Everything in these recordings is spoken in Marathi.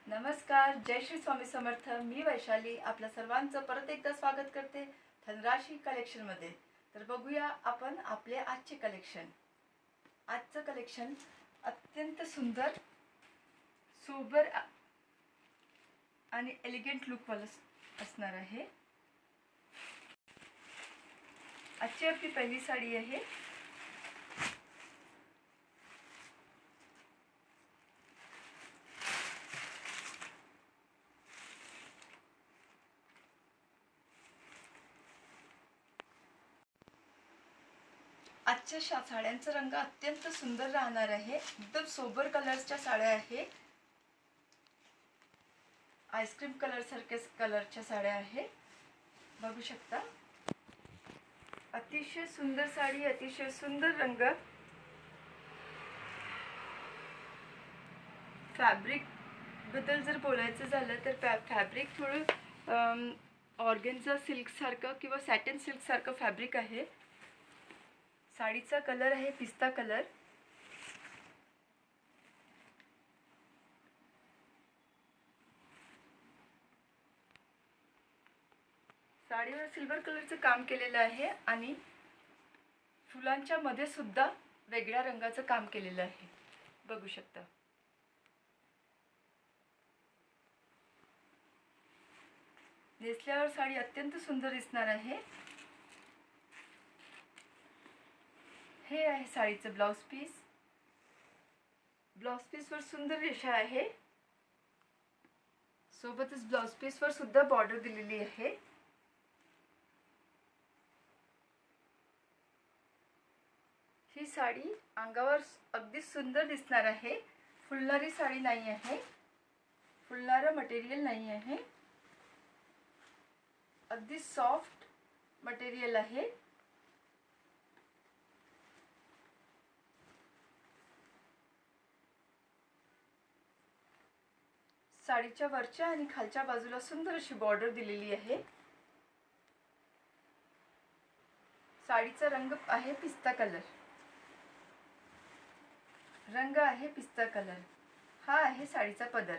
नमस्कार, जय श्री स्वामी समर्थ. मी वैशाली आपल्या सर्वांचं परत एकदा स्वागत करते धनराशी कलेक्शनमध्ये. तर बघूया आपण आपले आजचे कलेक्शन. आजचं कलेक्शन अत्यंत सुंदर, सोबर आणि एलिगंट लुकवालं असणार आहे. आजची आपली पहिली साडी आहे. आजच्या साड्यांचा रंग अत्यंत सुंदर राहणार आहे. एकदम सोबर कलर्सच्या साड्या आहे. आईस्क्रीम कलर सारख्या कलरच्या साड्या आहे. बघू शकता, अतिशय सुंदर साडी, अतिशय सुंदर रंग. फॅब्रिक बद्दल जर बोलायचं झालं तर फॅब्रिक थोडं ऑर्गेन्झा सिल्क सारखं किंवा सॅटिन सिल्क सारखं फॅब्रिक आहे. साडीचा कलर आहे पिस्ता कलर. साडीवर सिल्वर कलरचं काम केलेलं आहे आणि फुलांच्या मध्ये सुद्धा वेगळ्या रंगाचं काम केलेलं आहे. बघू शकता. नेसल्यावर साडी अत्यंत सुंदर दिसणार आहे. हे आहे साडीचं ब्लाउज पीस. ब्लाउज पीसवर सुंदर रेषा आहे. सोबतच ब्लाउज पीसवर सुद्धा बॉर्डर दिलेली आहे. ही साडी अंगावर अगदी सुंदर दिसणार आहे. फुलणारी साडी नाही आहे, फुलणारं मटेरियल नाही आहे. अगदी सॉफ्ट मटेरियल आहे. साडीच्या वरच्या आणि खालच्या बाजूला सुंदर अशी बॉर्डर दिलेली आहे. साडीचा रंग आहे पिस्ता कलर. रंग आहे पिस्ता कलर. हा आहे साडीचा पदर.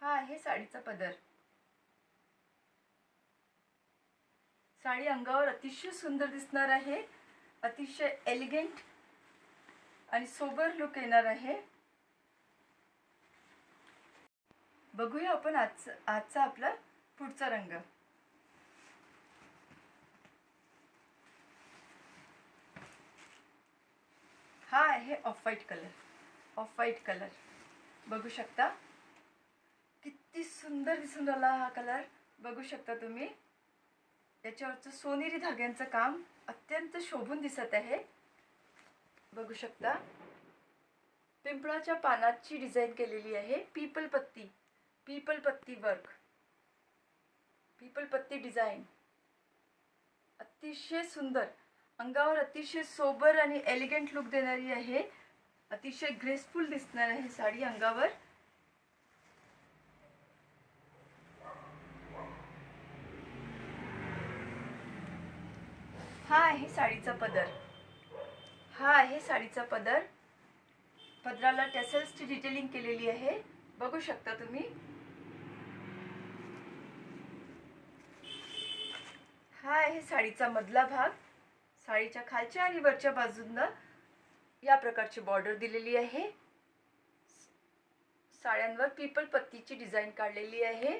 हा आहे साडीचा पदर. साडी अंगावर अतिशय सुंदर दिसणार आहे. अतिशय एलिगंट आणि सोबर लुक येणार आहे. बघूया आपण आजचा आपला पुढचा रंग. हा आहे off white colour. Off white colour बघू शकता, किती सुंदर दिसून राहिला हा कलर. बघू शकता तुम्ही, याच्यावरचं सोनेरी धाग्यांचं काम अत्यंत शोभून दिसत आहे. बघू शकता, पिंपळाच्या पानाची डिझाईन केलेली आहे. पीपल पत्ती वर्क, पीपल पत्ती डिझाईन अतिशय सुंदर. अंगावर अतिशय सोबर आणि एलिगंट लुक देणारी आहे. अतिशय ग्रेसफुल दिसणार आहे साडी अंगावर. हा आहे साडीचा पदर. हा आहे साडीचा पदर. पदराला टेसल्सची डिटेलिंग केलेली आहे. बघू शकता तुम्ही. हा आहे साडीचा मधला भाग. साडीच्या खालच्या आणि वरच्या बाजूंना या प्रकारची बॉर्डर दिलेली आहे. साड्यांवर पीपल पत्तीची डिझाईन काढलेली आहे.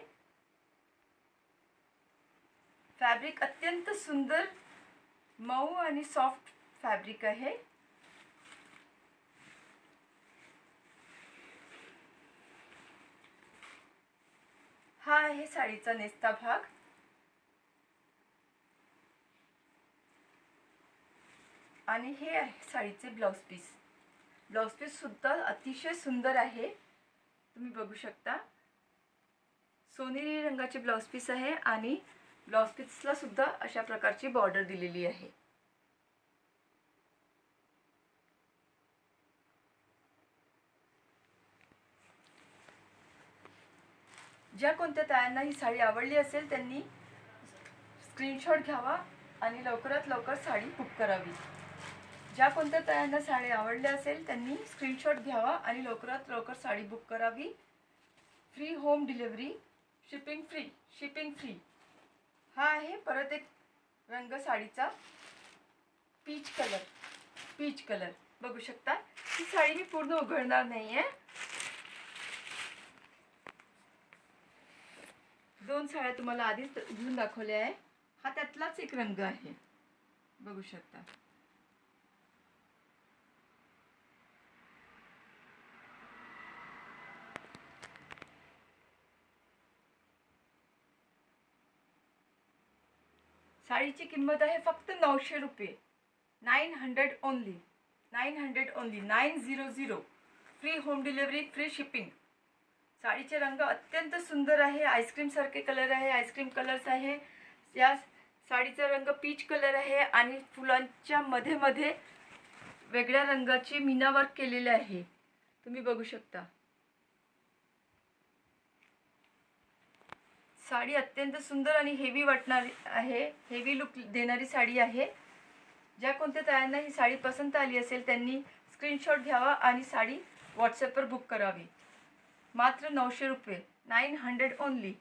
फॅब्रिक अत्यंत सुंदर, मऊ आणि सॉफ्ट फॅब्रिक आहे. हा आहे साडीचा नेसता भाग. आणि हे आहे साडीचे ब्लाउज पीस. ब्लाउज पीस सुद्धा अतिशय सुंदर आहे. तुम्ही बघू शकता, सोनेरी रंगाचे ब्लाउज पीस आहे आणि ब्लाउज पीसला सुद्धा अशा प्रकारची बॉर्डर दिलेली आहे. ज्या कोणत्या तायांना ही साडी आवडली असेल त्यांनी स्क्रीनशॉट घ्यावा आणि लवकरात लवकर साडी बुक करावी. ज्या कोणत्या तायांना साडी आवडली असेल त्यांनी स्क्रीनशॉट घ्यावा आणि लवकरात लवकर साडी बुक करावी. Free home delivery, shipping free. हा आहे परत एक रंग साडीचा, पीच कलर बघू शकता. ही साडी मी पूर्ण उघडणार नाहीये. 2 साड्या तुम्हाला आधीच घेऊन दाखवल्या आहे. हा त्यातलाच एक रंग आहे, बघू शकता. साडीची किंमत आहे फक्त 900 रुपये. 900 only, 900. Free home delivery, free shipping. साडीचे रंग अत्यंत सुंदर आहे. आईस्क्रीम सारखे कलर आहे, आईस्क्रीम कलर्स आहे. या साडीचा रंग पीच कलर आहे आणि फुलांच्या मध्ये मध्ये वेगळ्या रंगाची मीना वर्क केलेले आहे, तुम्ही बघू शकता. साडी अत्यंत सुंदर आणि हेवी वाटणारी आहे, हेवी लुक देणारी साडी आहे. ज्या कोणत्या तायांना ही साडी पसंत आली असेल त्यांनी स्क्रीनशॉट घ्यावा आणि साडी व्हॉट्सॲपवर बुक करावी. मात्र 900 रुपये, 900 ओनली.